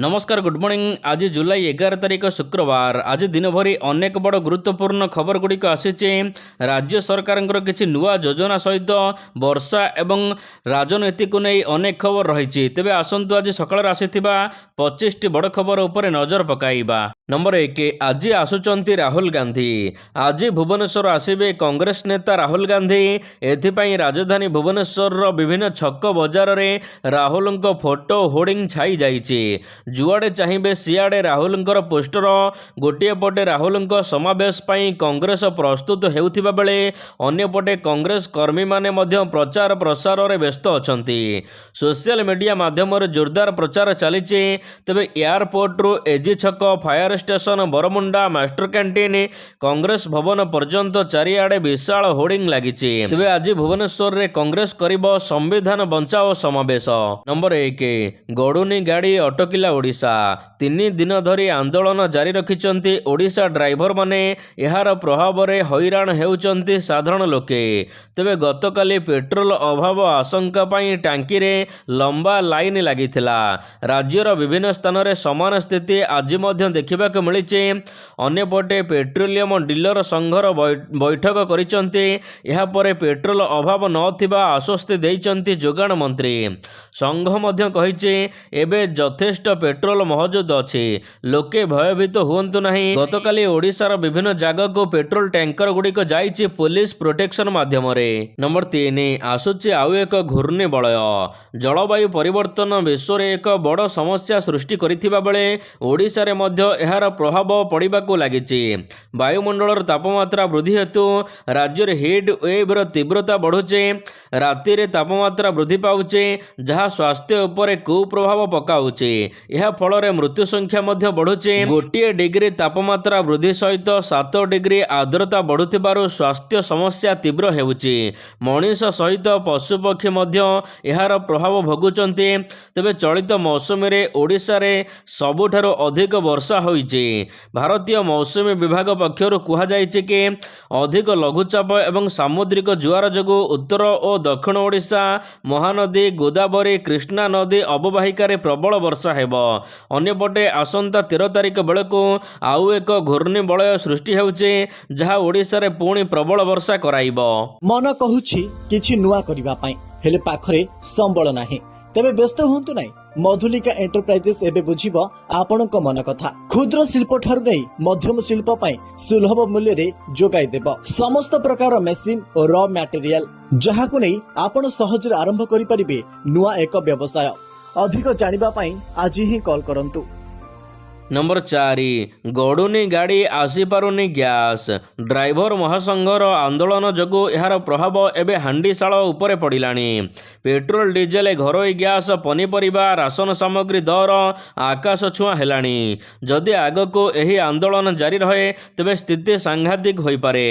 नमस्कार good morning. आज जुलाई 11 तारिख शुक्रवार। आज दिन भरी अनेक बड़ गुरुत्वपूर्ण खबर गुड़िक आसीचे। राज्य सरकार किसी नुआ योजना सहित वर्षा एवं राजनीति को नहीं अनेक खबर रही। तेबे आसंतु आज सकाळ आसीथिबा 25टी बड़ खबर उपर नजर पकाइबा। नंबर 1, आज आसुचंती राहुल गांधी। आज भुवनेश्वर आसिबे कांग्रेस नेता राहुल गांधी। एथिपाई राजधानी भुवनेश्वर विभिन्न छक बजार में राहुल फोटो होर्डिंग छाई जाइछि। जुआड़े चाहिए सियाड़े राहुल पोस्टर। गोटे पटे राहुल समावेश पाई कांग्रेस प्रस्तुत हेउथिबा बेले अन्यपटे कांग्रेस कर्मी माने मध्य प्रचार प्रसार में व्यस्त अछंती। सोशल मीडिया माध्यम जोरदार प्रचार चली। तेबे एयरपोर्ट रु एजी छक, fire station, Bermuda, master canteen, Congress भवन पर्यंत चारिआडे विशाल होर्डिंग लगी। तेबे आज भुवनेश्वर रे कांग्रेस करिबो संविधान बंचाओ समावेश। नंबर 1, गड़ुनी गाड़ी अटकिला ओडिशा। 3 दिन धरी आंदोलन जारी रखिचंती ओडिशा ड्राइवर माने। एहार प्रभाव रे हैरान हेउचंती साधारण लोके। तेबे गतकाली पेट्रोल अभाव आशंका पाई टांकी रे लंबा लाइन लागिथिला। राज्यर विभिन्न स्थान रे समान स्थिति आज मध्य देखिबाक मिलिचे। अन्यपटे पेट्रोलियम डीलर संघर बैठक करिचंती। एहा परे पेट्रोल अभाव नथिबा आश्वस्ति देइचंती जोगाण मंत्री। संघ मध्य कहिचे एबे यथेष्ट पेट्रोल मौजूद अच्छी, लोके भयभीत हुंतु नहीं। गतकाली ओडिशार विभिन्न जगह को पेट्रोल टैंकर गुड़िक जाइछि पुलिस प्रोटेक्शन माध्यम रे। नंबर 3, आसुछि आउ एक घूर्णिबलय। जलवायु परिवर्तन विश्व रे एक बड़ समस्या सृष्टि करिथिबा बेले ओडिशा रे मध्य एहार प्रभाव पड़िबाकू लागिछि। वायुमंडलर तापमात्रा वृद्धि हेतु राज्य रे हीट वेव र तीव्रता बढ़ुचे। राति रे तापमात्रा वृद्धि पाउचे, जहा स्वास्थ्य उपरे कुप्रभाव पकाउचे। यह फल मृत्यु संख्या मध्य बढ़ुचे। गोटे डिग्री तापमात्रा वृद्धि सहित 7 डिग्री आर्द्रता बढ़ुथिबारु स्वास्थ्य समस्या तीव्र हेउची। मनीष सहित पशुपक्षी मध्य एहार प्रभाव भोगुचंती। तेबे चलित मौसुमी रे ओडिशा रे सबुठारु अधिक वर्षा होईची। भारतीय मौसुमी विभाग पक्षरु कुहा जायछि कि अधिक लघुचाप एवं सामुद्रिक जुआर जोगु उत्तर और दक्षिण ओडिशा, महानदी, गोदावरी, कृष्णा नदी अववाहिका रे प्रबल वर्षा हेब। अन्यपटे आसंता 13 तारिख बेलू आउ एक घूर्णिबलय सृष्टि हेउचे, जहा ओडिशा रे पुणी प्रबल वर्षा कराइब। मन कहूछि किछि नुआ करिबा पई, हेले पाखरे संबल नाही। तेबे व्यस्त हुंतु नाही। मधुलिका एंटरप्राइजेस एबे बुझिबो आपनक मन कथा। क्षुद्र शिल्प ठारु नै मध्यम शिल्प पई सुलभ मूल्य रे जोगाई देबो समस्त प्रकार मेसिन और रॉ मटेरियल, जहाकु नै आपण सहज आरंभ करि परिबे नुआ एक व्यवसाय। अधिक जानिबा पई आज ही कॉल करंतु। नंबर 4, गड़ुनी गाड़ी आसी पारुनी गैस। ड्राइवर महासंघर आंदोलन जोगु एहार प्रभाव एबे हांडीशाल उपरे पड़िलानी। पेट्रोल, डीजेल, घरोई गैस, पनीपरिबा, राशन सामग्री दर आकाश छुआ हेलानी। जदि आगको एही आंदोलन जारी रहे तेबे स्थिति सांघातिक होई पारे।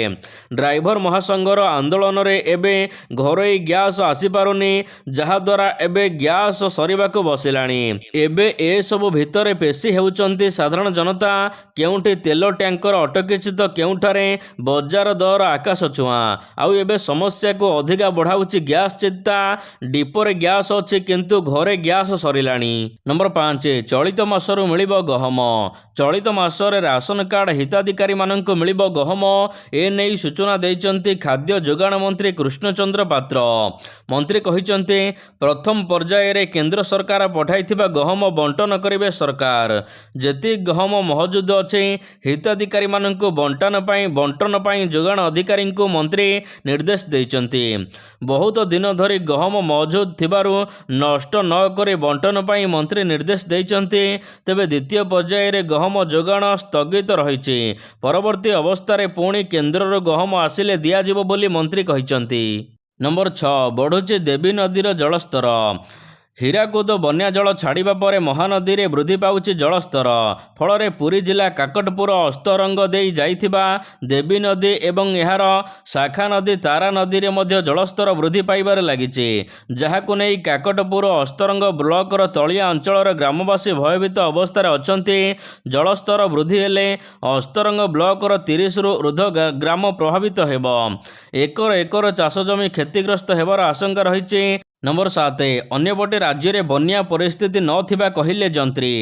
ड्राइवर महासंघर आंदोलन रे एबे घरोई गैस आसी पारुनी, जहा द्वारा एबे गैस सरीबाको बसिलानी। एबे ए सब भितरे पेशी हेउचंती साधारण जनता। केउंठी तेल टैंकर अटकिछि तो केउंठारे बजार दर आकाश छुआ। आउ एबे समस्या को अधिका बढ़ाउछि गैस चिंता। डिपोरे गैस अछि किंतु घरे गैस सरिलानी। नंबर 5, चलित मासरु मिलिबो गहम। चलित मासरे राशन कार्ड हिताधिकारी माननको मिलिबो गहम। ए नै सूचना दैचंती खाद्य जोगाण मंत्री कृष्णचंद्र पात्र। मंत्री कहिचंती प्रथम पर्याय रे केंद्र सरकार पठाइथिबा गहम बंटन करिवे सरकार। जेति गहम मौजूद अच्छे हिताधिकारी माननको बंटन पाई जोगाण अधिकारी को मंत्री निर्देश देइचंती। बहुत दिन धरी गहम मौजूद थिबारु नष्ट न करे बंटन पाई मंत्री निर्देश देइचंती। तेबे द्वितीय पर्याय रे गहम जोगाण स्थगित रहिछि। परवर्ती अवस्था रे पुणी केंद्रर गहम आसिले दियाजिबो बोली मंत्री कहिचंती। नंबर 6, बढ़ुछि देवी नदीर जलस्तर। हीराकुद बन्या जल छाड़ा पर महानदी रे वृद्धि पाउछि जलस्तर। फल पुरी जिला काकटपुर अस्तरंग दे जाइथिबा देवी नदी एवं एहार शाखा नदी तारा नदी रे मध्य जलस्तर वृद्धि पाइबार लागिछि, जहाकु नै काकटपुर अस्तरंग ब्लॉकर तलिया अंचलर ग्रामवासी भयभीत अवस्था अछंती। जलस्तर वृद्धि हेले अस्तरंग ब्लॉकर 30 रु ऊर्ध्व ग्राम प्रभावित हेब। एकर एकर चाष जमी क्षतिग्रस्त हेबार आशंका रहिछि। नंबर 7 अन्यपटे राज्य में बन्या परिस्थिति नथिबा कहिले जंत्री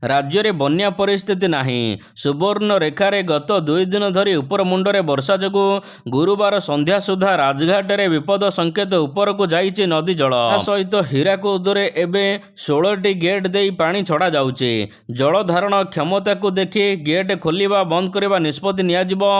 राज्य में बन्या परिस्थिति नाही सुवर्ण रेखार गत 2 दिन धरी उपर मुंडरे वर्षा जोगु गुरुवार संध्या सुधा राजघाट रे विपद संकेत ऊपर को जाइछि नदी जल सहित हीराकुदरे एबे 16टी गेट देई पानी छड़ा जाउछि जल धारण क्षमता को देखि गेट खोलिबा बंद करबा निष्पत्ति नियाजिबो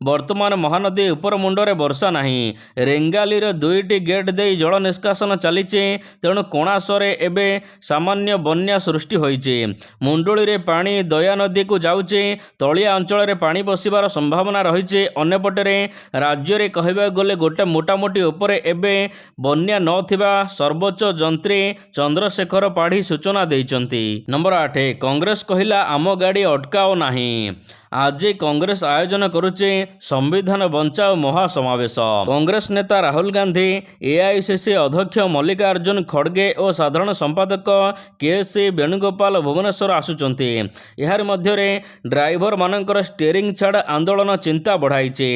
वर्तमान महानदी उपर मुंडरे वर्षा नाही रेंगाली रे 2टी गेट देई जल निष्कासन चलीचे तेणु कोणासरे एबे सामान्य बन्या सृष्टि होइचे मुंडुली रे पानी दया नदी को जाउचे तलिया अंचल रे पानी बसिबार संभावना रहिचे अन्यपटे राज्य रे कहबा गले गोटे मोटामोटी उपरे एबे बन्या नथिबा सर्वोच्च जंत्री चंद्रशेखर पाढ़ी सूचना देइचंती। नंबर 8 कांग्रेस कहिला आम गाड़ी अटकाओ नाही आज कांग्रेस आयोजन करुचे संविधान बंचाओ महासमावेश कांग्रेस नेता राहुल गांधी एआईसीसी अध्यक्ष मल्लिकार्जुन खड़गे और साधारण संपादक के.सी. वेणुगोपाल भुवनेश्वर आसुचंती यार मध्यरे ड्राइवर मानकर स्टीयरिंग छाड़ आंदोलन चिंता बढ़ाइছে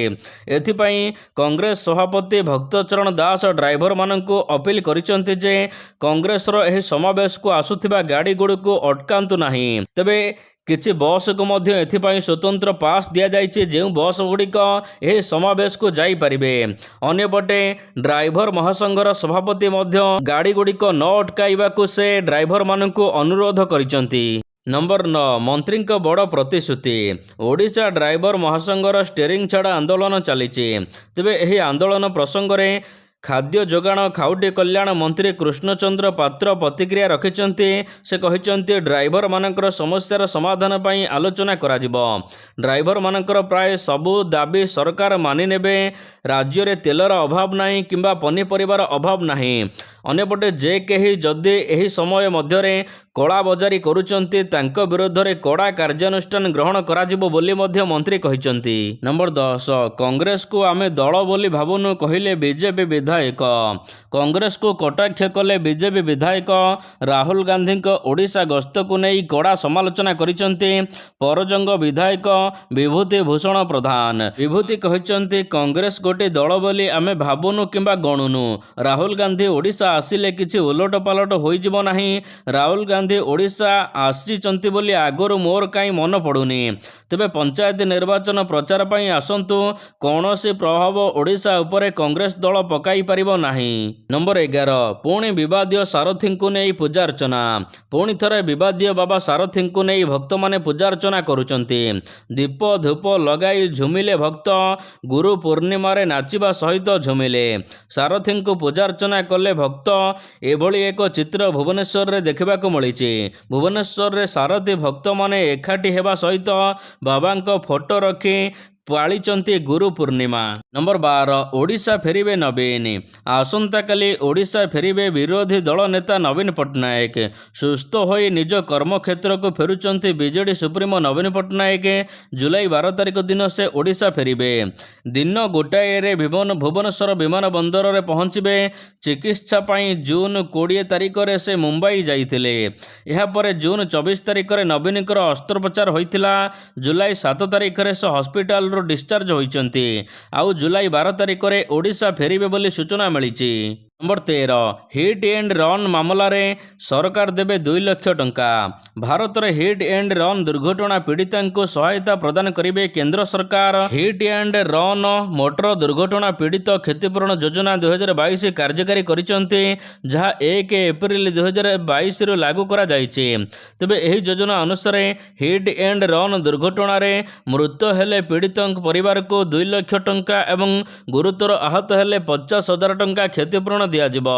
एथिपाई कांग्रेस सभापति भक्तचरण दास ड्राइवर मानकु अपील करिसंती जे कांग्रेस रो एही समावेश को आसुथिबा गाड़ी गुडी को अटकांतु नाही तबे किछि बस को मध्य एथिपाई स्वतंत्र पास दिया जाइए जो बस गुड़िक यह समावेश को जाई परिबे अन्यपटे ड्राइवर महासंघर सभापति मध्य गाड़ी गुड़िक न अटकाइबाकु से ड्राइवर मानकु अनुरोध करिसंती। नंबर 9 मंत्री बड़ प्रतिश्रुति ओडिशा ड्राइवर महासंघर स्टीयरिंग छाड़ आंदोलन चली तेबे एही आंदोलन प्रसंग में खाद्य जोगाण खाउटी कल्याण मंत्री कृष्णचंद्र पात्र प्रतिक्रिया रखिंटे से कहते ड्राइवर मानकर समस्यार समाधान पर आलोचना कराजिबो ड्राइवर मानकर प्राय सबु दाबी सरकार मानि नेबे राज्य रे तेलर अभाव नाही किंबा पनीपरिवार अभाव नाही अन्यपटे जे केही जदि एही समय मध्यरे कला बजारी करुचंती तांको विरोध रे कड़ा कार्यानुष्ठान ग्रहण कराजिबो बोली मध्य मंत्री कहिसंती। नंबर 10 कांग्रेस को आमे दल बोली भावुनु कहिले बीजेपी विधायक कांग्रेस को कटाक्ष कले बीजेपी विधायक राहुल गांधी ओडिशा गस्त को नहीं कड़ा समालोचना करिसंती परजंग विधायक विभूति भूषण प्रधान विभूति कहिसंती कांग्रेस गोटे दल बोली आमे भावुनु किंबा गणुनु राहुल गांधी ओडिशा आसिले किछि उलट पालट होई जिवो नाही राहुल गांधी ओडिशा आसीचंती बोली आगरु मोर काई मन पड़ुनी तेबे पंचायत निर्वाचन प्रचार पई आसंतु कौनसी प्रभाव ओडिशा उपरे कांग्रेस दल पकाई पारिबो नाही। नंबर 11 पुणी विवादीय सारथी को नहीं पूजा अर्चना पुणी थरे विवादीय बाबा सारथी को नहीं भक्त माने पूजा अर्चना करुचंती दीप धूप लगाई झुमिले भक्त गुरु पूर्णिमा रे नाचिबा सहित झुमिले सारथी को पूजा अर्चना कले भक्त एभली एक चित्र भुवनेश्वर रे देखिबाको मिलिछि भुवनेश्वर रे सारथी भक्त माने एकाठी हेबा सहित बाबांको फोटो रखी पालिचंती गुरु पूर्णिमा। नंबर 12 ओडिशा फेरिबे नवीन आसंता काली ओडिशा फेरिबे विरोधी दल नेता नवीन पट्टनायक सुस्थ होई निज कर्मक्षेत्र को फेरुचंती बीजेडी सुप्रीमो नवीन पट्टनायक जुलाई 12 तारिख दिन से ओडिशा फेरिबे दिन गोटाए रे भुवनेश्वर विमान बंदर रे पहुंचबे चिकित्सा पई जून 20 तारिख रे से मुंबई जाइतिले एहा परे जून 24 तारिख रे नवीनकर अस्त्रोपचार होइतिला जुलाई 7 तारिख रे से हॉस्पिटल डिस्चार्ज होइचंती आउ जुलाई 12 तारिख रे ओडिशा फेरिबे बोली सूचना मिलिछि। नंबर 13 हिट एंड रन मामला रे सरकार देबे 2 लाख टंका भारत रे हिट एंड रन दुर्घटना पीड़िता को सहायता प्रदान करिबे केंद्र सरकार हिट एंड रन मोटर दुर्घटना पीड़ित क्षतिपूरण योजना 2022 कार्यकारी करिसंती जहा 1 एप्रिल 2022 रु लागू करा जायछि तबे एही योजना अनुसार हिट एंड रन दुर्घटना रे मृत्यु हेले पीड़ित परिवार को 2 लाख टंका एवं गुरुतर आहत हेले 50,000 टंका क्षतिपूरण दियाजिबो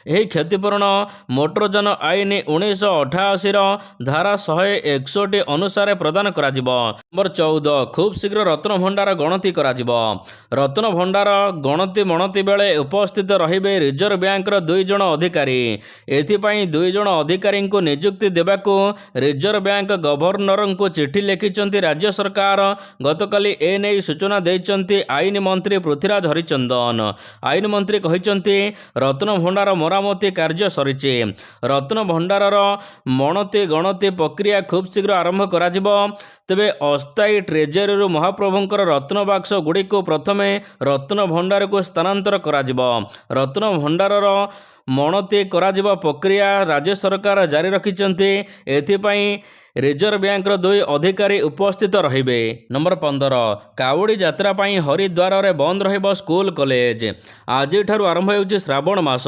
एही क्षतिपूरण मोटरयान आईन 1988 धारा 161 अनुसार प्रदान कराजिबो। नंबर 14 खूब शीघ्र रत्न भंडार गणति कराजिबो रत्न भंडार गणति मणति बेले उपस्थित रहिबे रिजर्व बैंक रो 2 जण अधिकारी एथिपाई 2 जण अधिकारी को नियुक्ति देबाको रिजर्व बैंक गवर्नर को चिठी लिखिचंती राज्य सरकार गतकाली एने सूचना देइचंती आईन मंत्री पृथ्वीराज हरिचंदन आईन मंत्री कहिचंती रत्न भंडार मरामती कार्य सरीचे रत्न भंडारर मणति गणति प्रक्रिया खूब शीघ्र आरंभ कराजिबो तेबे अस्थायी ट्रेजरी महाप्रभुंकर रत्न बाक्स गुड़ी को प्रथमे रत्न भंडार को स्थानांतर कराजिबो रत्न भंडारर ମଣତି କରାଯିବା ପ୍ରକ୍ରିୟା ରାଜ୍ୟ ସରକାର ଜାରି ରଖିଛନ୍ତି। ଏଥିପାଇଁ ରିଜର୍ଭ ବ୍ୟାଙ୍କର 2 ଅଧିକାରୀ ଉପସ୍ଥିତ ରହିବେ। ନମ୍ବର 15 କାଉଡ଼ି ଯାତ୍ରା ପାଇଁ ହରିଦ୍ୱାରରେ ବନ୍ଦ ରହିବ ସ୍କୁଲ କଲେଜ। ଆଜିଠାରୁ ଆରମ୍ଭ ହେଉଛି ଶ୍ରାବଣ ମାସ।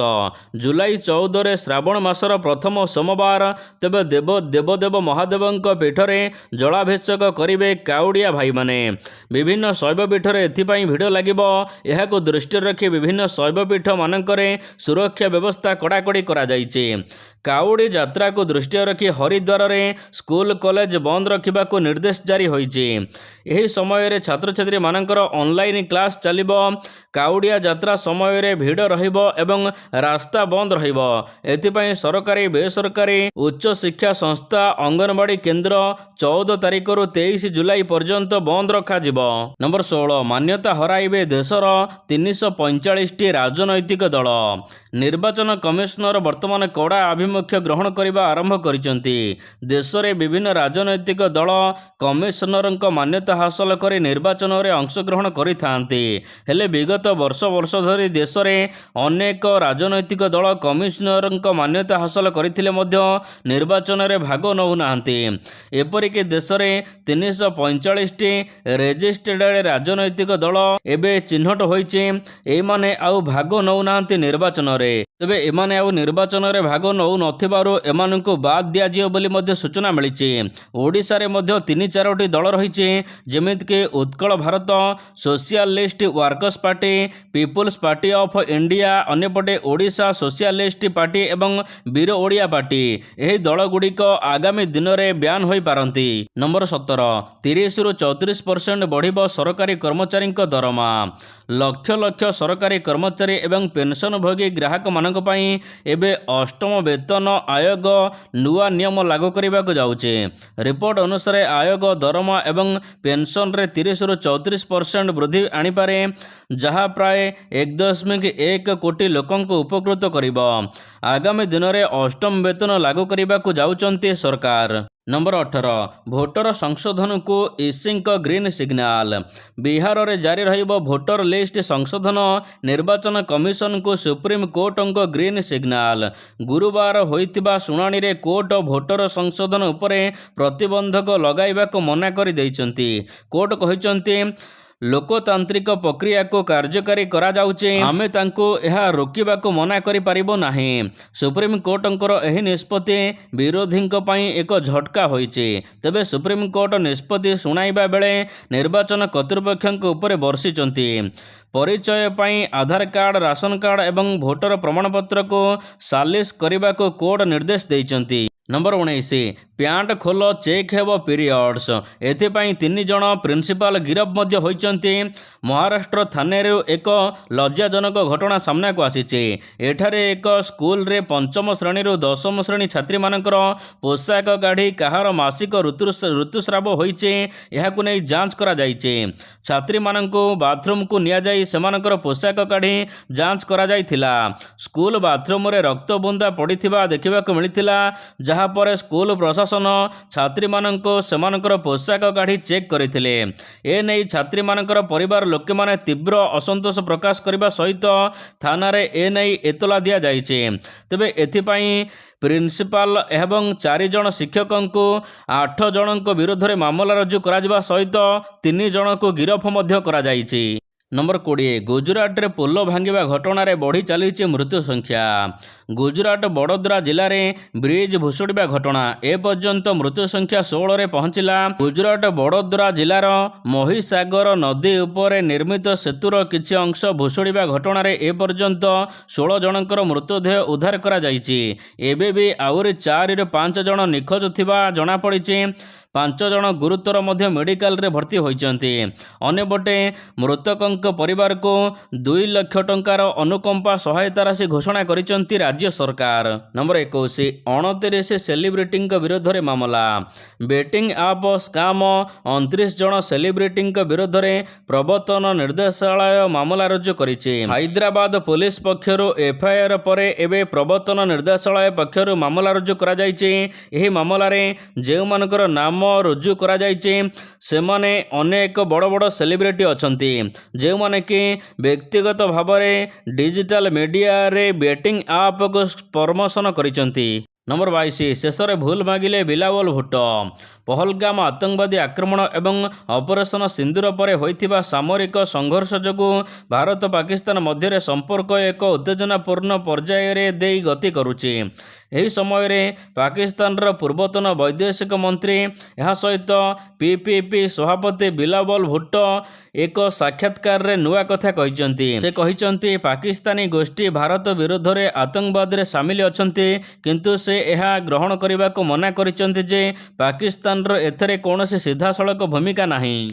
ଜୁଲାଇ 14ରେ ଶ୍ରାବଣ ମାସର ପ୍ରଥମ ସୋମବାର। ତେବେ ଦେବଦେବ ମହାଦେବଙ୍କ ପୀଠରେ ଜଳାଭିଷେକ କରିବେ କାଉଡ଼ିଆ ଭାଇମାନେ। ବିଭିନ୍ନ ଶୈବପୀଠରେ ଏଥିପାଇଁ ଭିଡ଼ ଲାଗିବ। ଏହାକୁ ଦୃଷ୍ଟିରେ ରଖି ବିଭିନ୍ନ ଶୈବପୀଠମାନଙ୍କରେ ସୁରକ୍ଷା ବ୍ୟବସ୍ଥା କଡ଼ାକଡ଼ି କରାଯାଇଛି। କାଉଡ଼ି ଯାତ୍ରାକୁ ଦୃଷ୍ଟିରେ ରଖି ହରିଦ୍ୱାରରେ ସ୍କୁଲ କଲେଜ ବନ୍ଦ ରଖିବାକୁ ନିର୍ଦ୍ଦେଶ ଜାରି ହୋଇଛି। ଏହି ସମୟରେ ଛାତ୍ରଛାତ୍ରୀମାନଙ୍କର ଅନଲାଇନ୍ କ୍ଲାସ୍ ଚାଲିବ। କାଉଡ଼ିଆ ଯାତ୍ରା ସମୟରେ ଭିଡ଼ ରହିବ ଏବଂ ରାସ୍ତା ବନ୍ଦ ରହିବ। ଏଥିପାଇଁ ସରକାରୀ ବେସରକାରୀ ଉଚ୍ଚଶିକ୍ଷା ସଂସ୍ଥା ଅଙ୍ଗନବାଡ଼ି କେନ୍ଦ୍ର 14 ତାରିଖରୁ 23 ଜୁଲାଇ ପର୍ଯ୍ୟନ୍ତ ବନ୍ଦ ରଖାଯିବ। ନମ୍ବର 16 ମାନ୍ୟତା ହରାଇବେ ଦେଶର 345ଟି ରାଜନୈତିକ ଦଳ। ନିର୍ବାଚନ କମିଶନର ବର୍ତ୍ତମାନ କଡ଼ା ଆଭିମୁଖ୍ୟ ଗ୍ରହଣ କରିବା ଆରମ୍ଭ କରିଛନ୍ତି। ଦେଶରେ ବିଭିନ୍ନ ରାଜନୈତିକ ଦଳ କମିଶନରଙ୍କ ମାନ୍ୟତା ହାସଲ କରି ନିର୍ବାଚନରେ ଅଂଶଗ୍ରହଣ କରିଥାନ୍ତି। ହେଲେ ବିଗତ ବର୍ଷ ଧରି ଦେଶରେ ଅନେକ ରାଜନୈତିକ ଦଳ କମିଶନରଙ୍କ ମାନ୍ୟତା ହାସଲ କରିଥିଲେ ମଧ୍ୟ ନିର୍ବାଚନରେ ଭାଗ ନେଉନାହାନ୍ତି। ଏପରିକି ଦେଶରେ 345ଟି ରେଜିଷ୍ଟ୍ରେଡ ରାଜନୈତିକ ଦଳ ଏବେ ଚିହ୍ନଟ ହୋଇଛି। ଏମାନେ ଆଉ ଭାଗ ନେଉନାହାନ୍ତି ନିର୍ବାଚନରେ। ତେବେ ଏମାନେ ଆଉ ନିର୍ବାଚନରେ ଭାଗ ନେଉନଥିବାରୁ ଏମାନଙ୍କୁ ବାଦ୍ ଦିଆଯିବ ବୋଲି ମଧ୍ୟ ସୂଚନା ମିଳିଛି। ଓଡ଼ିଶାରେ ମଧ୍ୟ 3-4ଟି ଦଳ ରହିଛି, ଯେମିତିକି Utkal Bharat, socialist workers party, people's party of India, ଅନ୍ୟପଟେ ଓଡ଼ିଶା ସୋସିଆଲିଷ୍ଟ ପାର୍ଟି ଏବଂ ବୀର ଓଡ଼ିଆ ପାର୍ଟି। ଏହି ଦଳଗୁଡ଼ିକ ଆଗାମୀ ଦିନରେ ବ୍ୟାନ୍ ହୋଇପାରନ୍ତି। ନମ୍ବର 17 30ରୁ 34% ବଢ଼ିବ ସରକାରୀ କର୍ମଚାରୀଙ୍କ ଦରମା। ଲକ୍ଷ ଲକ୍ଷ ସରକାରୀ କର୍ମଚାରୀ ଏବଂ ପେନ୍ସନଭୋଗୀ ଗ୍ରାହକମାନଙ୍କ ପାଇଁ ଏବେ ଅଷ୍ଟମ ବେତନ ଆୟୋଗ ନୂଆ ନିୟମ ଲାଗୁ କରିବାକୁ ଯାଉଛି। ରିପୋର୍ଟ ଅନୁସାରେ ଆୟୋଗ ଦରମା ଏବଂ ପେନ୍ସନରେ 30ରୁ 34% ବୃଦ୍ଧି ଆଣିପାରେ, ଯାହା ପ୍ରାୟ 1.1 କୋଟି ଲୋକଙ୍କୁ ଉପକୃତ କରିବ। ଆଗାମୀ ଦିନରେ ଅଷ୍ଟମ ବେତନ ଲାଗୁ କରିବାକୁ ଯାଉଛନ୍ତି ସରକାର। ନମ୍ବର 18 ଭୋଟର ସଂଶୋଧନକୁ ଇସିଙ୍କ ଗ୍ରୀନ୍ ସିଗ୍ନାଲ। ବିହାରରେ ଜାରି ରହିବ ଭୋଟର ଲିଷ୍ଟ ସଂଶୋଧନ। ନିର୍ବାଚନ କମିଶନକୁ ସୁପ୍ରିମକୋର୍ଟଙ୍କ ଗ୍ରୀନ୍ ସିଗ୍ନାଲ। ଗୁରୁବାର ହୋଇଥିବା ଶୁଣାଣିରେ କୋର୍ଟ ଭୋଟର ସଂଶୋଧନ ଉପରେ ପ୍ରତିବନ୍ଧକ ଲଗାଇବାକୁ ମନା କରିଦେଇଛନ୍ତି। କୋର୍ଟ କହିଛନ୍ତି ଲୋକତାନ୍ତ୍ରିକ ପ୍ରକ୍ରିୟାକୁ କାର୍ଯ୍ୟକାରୀ କରାଯାଉଛି, ଆମେ ତାଙ୍କୁ ଏହା ରୋକିବାକୁ ମନା କରିପାରିବୁ ନାହିଁ। ସୁପ୍ରିମକୋର୍ଟଙ୍କର ଏହି ନିଷ୍ପତ୍ତି ବିରୋଧୀଙ୍କ ପାଇଁ ଏକ ଝଟକା ହୋଇଛି। ତେବେ ସୁପ୍ରିମକୋର୍ଟ ନିଷ୍ପତ୍ତି ଶୁଣାଇବା ବେଳେ ନିର୍ବାଚନ କର୍ତ୍ତୃପକ୍ଷଙ୍କ ଉପରେ ବର୍ଷିଛନ୍ତି। ପରିଚୟ ପାଇଁ ଆଧାର କାର୍ଡ଼, ରାସନ କାର୍ଡ଼ ଏବଂ ଭୋଟର ପ୍ରମାଣପତ୍ରକୁ ସାଲିସ କରିବାକୁ କୋର୍ଟ ନିର୍ଦ୍ଦେଶ ଦେଇଛନ୍ତି। ନମ୍ବର 19 ପ୍ୟାଣ୍ଟ ଖୋଲ ଚେକ୍ ହେବ ପିରିୟଡ଼୍ସ। ଏଥିପାଇଁ 3 ଜଣ ପ୍ରିନ୍ସିପାଲ ଗିରଫ ମଧ୍ୟ ହୋଇଛନ୍ତି। ମହାରାଷ୍ଟ୍ର ଥାନେରୁ ଏକ ଲଜ୍ଜାଜନକ ଘଟଣା ସାମ୍ନାକୁ ଆସିଛି। ଏଠାରେ ଏକ ସ୍କୁଲରେ 5ମ ଶ୍ରେଣୀରୁ 10ମ ଶ୍ରେଣୀ ଛାତ୍ରୀମାନଙ୍କର ପୋଷାକ କାଢ଼ି କାହାର ମାସିକ ଋତୁସ୍ରାବ ହୋଇଛି ଏହାକୁ ନେଇ ଯାଞ୍ଚ କରାଯାଇଛି। ଛାତ୍ରୀମାନଙ୍କୁ ବାଥରୁମକୁ ନିଆଯାଇ ସେମାନଙ୍କର ପୋଷାକ କାଢ଼ି ଯାଞ୍ଚ କରାଯାଇଥିଲା। ସ୍କୁଲ ବାଥରୁମରେ ରକ୍ତ ବୁନ୍ଦା ପଡ଼ିଥିବା ଦେଖିବାକୁ ମିଳିଥିଲା, ଯାହାପରେ ସ୍କୁଲ ପ୍ରଶାସନ ଛାତ୍ରୀମାନଙ୍କୁ ସେମାନଙ୍କର ପୋଷାକ କାଢ଼ି ଚେକ୍ କରିଥିଲେ। ଏନେଇ ଛାତ୍ରୀମାନଙ୍କର ପରିବାର ଲୋକମାନେ ତୀବ୍ର ଅସନ୍ତୋଷ ପ୍ରକାଶ କରିବା ସହିତ ଥାନାରେ ଏନେଇ ଏତଲା ଦିଆଯାଇଛି। ତେବେ ଏଥିପାଇଁ ପ୍ରିନ୍ସିପାଲ ଏବଂ 4 ଜଣ ଶିକ୍ଷକଙ୍କୁ 8 ଜଣଙ୍କ ବିରୋଧରେ ମାମଲା ରୁଜୁ କରାଯିବା ସହିତ 3 ଜଣଙ୍କୁ ଗିରଫ ମଧ୍ୟ କରାଯାଇଛି। ନମ୍ବର 20 ଗୁଜରାଟରେ ପୋଲ ଭାଙ୍ଗିବା ଘଟଣାରେ ବଢ଼ି ଚାଲିଛି ମୃତ୍ୟୁ ସଂଖ୍ୟା। ଗୁଜରାଟ ବଡୋଦରା ଜିଲ୍ଲାରେ ବ୍ରିଜ ଭୁଶୁଡ଼ିବା ଘଟଣା ଏପର୍ଯ୍ୟନ୍ତ ମୃତ୍ୟୁ ସଂଖ୍ୟା 16ରେ ପହଞ୍ଚିଲା। ଗୁଜରାଟ ବଡୋଦରା ଜିଲ୍ଲାର ମହିସାଗର ନଦୀ ଉପରେ ନିର୍ମିତ ସେତୁର କିଛି ଅଂଶ ଭୁଶୁଡ଼ିବା ଘଟଣାରେ ଏପର୍ଯ୍ୟନ୍ତ 16 ଜଣଙ୍କର ମୃତଦେହ ଉଦ୍ଧାର କରାଯାଇଛି। ଏବେ ବି ଆହୁରି 4ରୁ 5 ଜଣ ନିଖୋଜ ଥିବା ଜଣାପଡ଼ିଛି। 5 ଜଣ ଗୁରୁତର ମଧ୍ୟ ମେଡିକାଲରେ ଭର୍ତ୍ତି ହୋଇଛନ୍ତି। ଅନ୍ୟପଟେ ମୃତକଙ୍କ ପରିବାରକୁ 2 ଲକ୍ଷ ଟଙ୍କାର ଅନୁକମ୍ପା ସହାୟତା ରାଶି ଘୋଷଣା କରିଛନ୍ତି ରାଜ୍ୟ ସରକାର। ନମ୍ବର 21 29 ସେଲିବ୍ରିଟିଙ୍କ ବିରୋଧରେ ମାମଲା। ବେଟିଂ ଆପ୍ ସ୍କାମ 29 ଜଣ ସେଲିବ୍ରିଟିଙ୍କ ବିରୋଧରେ ପ୍ରବର୍ତ୍ତନ ନିର୍ଦ୍ଦେଶାଳୟ ମାମଲା ରୁଜୁ କରିଛି। ହାଇଦ୍ରାବାଦ ପୋଲିସ ପକ୍ଷରୁ ଏଫଆଇଆର ପରେ ଏବେ ପ୍ରବର୍ତ୍ତନ ନିର୍ଦ୍ଦେଶାଳୟ ପକ୍ଷରୁ ମାମଲା ରୁଜୁ କରାଯାଇଛି। ଏହି ମାମଲାରେ ଯେଉଁମାନଙ୍କର ନାମ रुजु कराଯାଇଛି सेमाने अनेक बड़ बड़ सेलिब्रिटी अछंती जेउमाने कि व्यक्तिगत भाव में डिजिटल मीडिया रे बेटिंग ऐप को प्रमोशन करिसंती। नंबर 22 शेष में भूल मागिले बिलावल भुट्टो। पहलगाम आतंकवादी आक्रमण एवं ऑपरेशन सिंदूर पर होइथिबा सामरिक संघर्ष जोगु भारत पाकिस्तान मध्य संपर्क एक उत्तेजनापूर्ण पर्यायर दे गति करुछि। एही समय रे पाकिस्तान पूर्वतन वैदेशिक मंत्री यह सहित पीपीपी सभापति बिलावल भुट्टो एक साक्षात्कार रे नुआ कथा कहिसंती। से कहिसंती पाकिस्तानी गोष्ठी भारत विरोध रे आतंकवाद रे शामिल अछंती किंतु से यह ग्रहण करने को मना करिसंती जे पाकिस्तान एथरे कौन सीधासलख भूमिका नहीं।